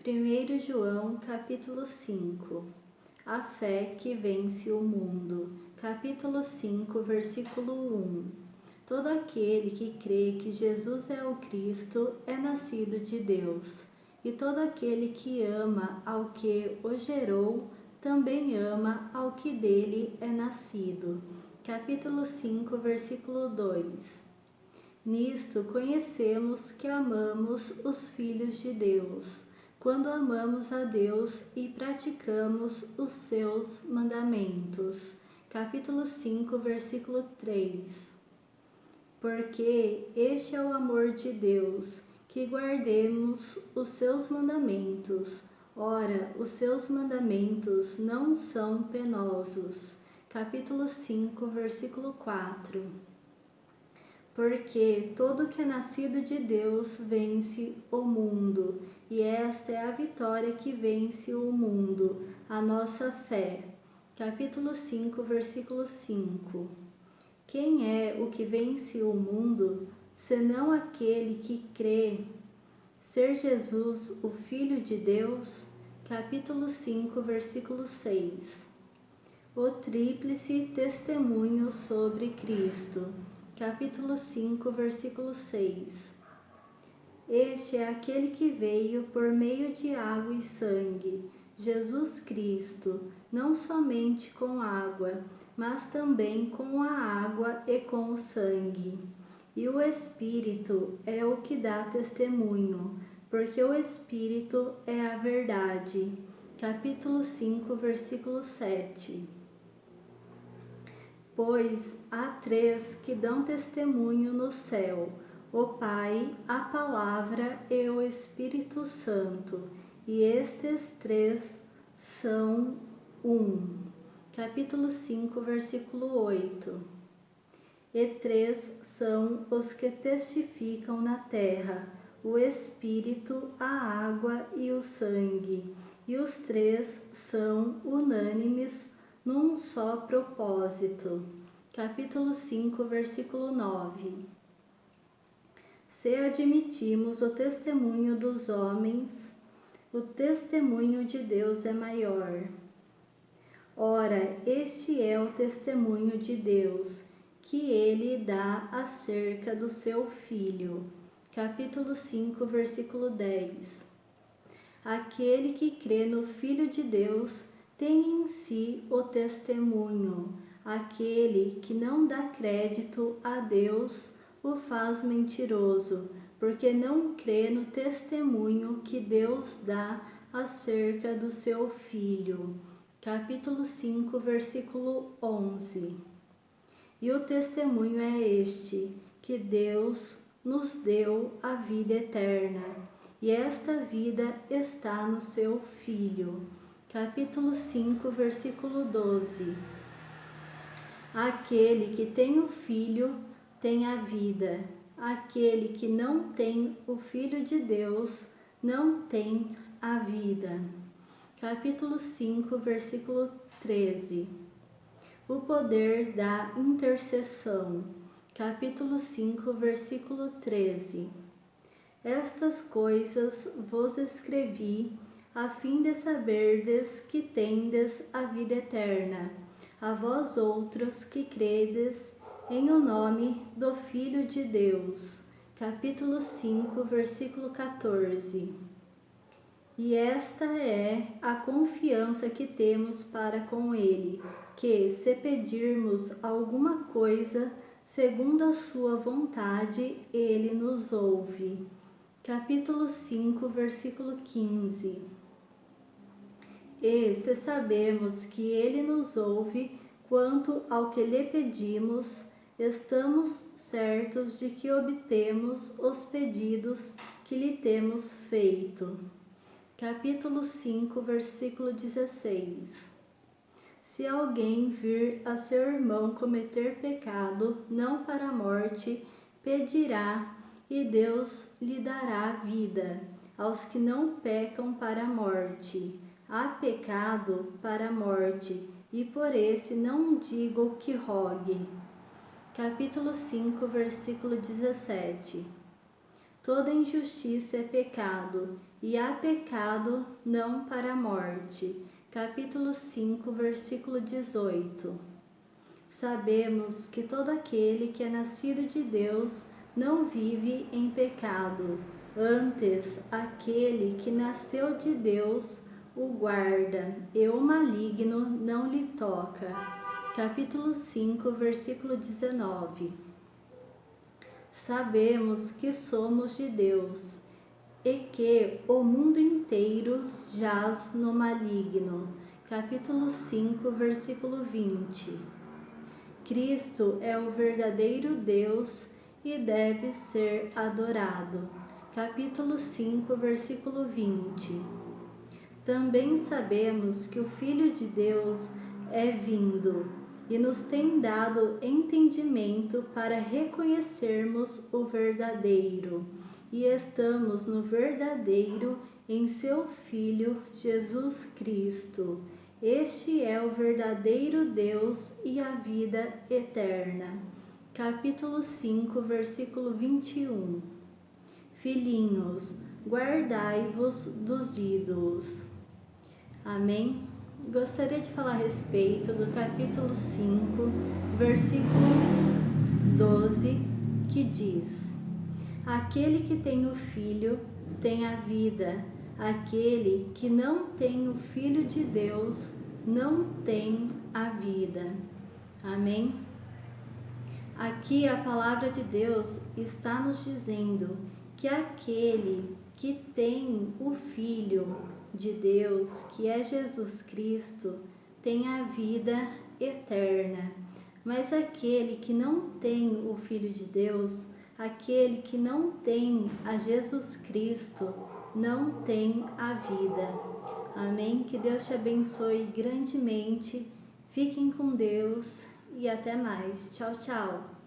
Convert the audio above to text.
1 João capítulo 5. A fé que vence o mundo. Capítulo 5, versículo 1. Todo aquele que crê que Jesus é o Cristo é nascido de Deus, e todo aquele que ama ao que o gerou também ama ao que dele é nascido. Capítulo 5, versículo 2. Nisto conhecemos que amamos os filhos de Deus, quando amamos a Deus e praticamos os seus mandamentos. Capítulo 5, versículo 3. Porque este é o amor de Deus, que guardemos os seus mandamentos. Ora, os seus mandamentos não são penosos. Capítulo 5, versículo 4. Porque todo que é nascido de Deus vence o mundo, e esta é a vitória que vence o mundo, a nossa fé. Capítulo 5, versículo 5. Quem é o que vence o mundo, senão aquele que crê ser Jesus, o Filho de Deus? Capítulo 5, versículo 6. O tríplice testemunho sobre Cristo. Capítulo 5, versículo 6. Este é aquele que veio por meio de água e sangue, Jesus Cristo, não somente com água, mas também com a água e com o sangue. E o Espírito é o que dá testemunho, porque o Espírito é a verdade. Capítulo 5, versículo 7. Pois há três que dão testemunho no céu: o Pai, a Palavra e o Espírito Santo, e estes três são um. Capítulo 5, versículo 8. E três são os que testificam na terra: o Espírito, a água e o sangue, e os três são unânimes num só propósito. Capítulo 5, versículo 9. Se admitimos o testemunho dos homens, o testemunho de Deus é maior. Ora, este é o testemunho de Deus, que ele dá acerca do seu Filho. Capítulo 5, versículo 10. Aquele que crê no Filho de Deus tem em si o testemunho. Aquele que não dá crédito a Deus o faz mentiroso, porque não crê no testemunho que Deus dá acerca do seu Filho. Capítulo 5, versículo 11. E o testemunho é este, que Deus nos deu a vida eterna, e esta vida está no seu Filho. Capítulo 5, versículo 12. Aquele que tem o Filho tem a vida. Aquele que não tem o Filho de Deus não tem a vida. Capítulo 5, versículo 13. O poder da intercessão. Capítulo 5, versículo 13. Estas coisas vos escrevi, a fim de saberdes que tendes a vida eterna, a vós outros que credes em o nome do Filho de Deus. Capítulo 5, versículo 14. E esta é a confiança que temos para com Ele, que, se pedirmos alguma coisa segundo a sua vontade, Ele nos ouve. Capítulo 5, versículo 15. E se sabemos que Ele nos ouve quanto ao que lhe pedimos, estamos certos de que obtemos os pedidos que lhe temos feito. Capítulo 5, versículo 16. Se alguém vir a seu irmão cometer pecado, não para a morte, pedirá, e Deus lhe dará vida. Aos que não pecam para a morte, há pecado para a morte, e por esse não digo que rogue. Capítulo 5, versículo 17. toda injustiça é pecado, e há pecado não para a morte. Capítulo 5, versículo 18. Sabemos que todo aquele que é nascido de Deus não vive em pecado. Antes, aquele que nasceu de Deus o guarda, e o maligno não lhe toca. Capítulo 5, versículo 19. Sabemos que somos de Deus e que o mundo inteiro jaz no maligno. Capítulo 5, versículo 20. Cristo é o verdadeiro Deus e deve ser adorado. Capítulo 5, versículo 20. Também sabemos que o Filho de Deus é vindo e nos tem dado entendimento para reconhecermos o verdadeiro, e estamos no verdadeiro em seu Filho Jesus Cristo. Este é o verdadeiro Deus e a vida eterna. Capítulo 5, versículo 21. Filhinhos, guardai-vos dos ídolos. Amém? Gostaria de falar a respeito do capítulo 5, versículo 12, que diz: Aquele que tem o Filho tem a vida, aquele que não tem o Filho de Deus não tem a vida. Amém? Aqui a palavra de Deus está nos dizendo que aquele que tem o Filho de Deus, que é Jesus Cristo, tem a vida eterna. Mas aquele que não tem o Filho de Deus, aquele que não tem a Jesus Cristo, não tem a vida. Amém? Que Deus te abençoe grandemente. Fiquem com Deus e até mais. Tchau, tchau.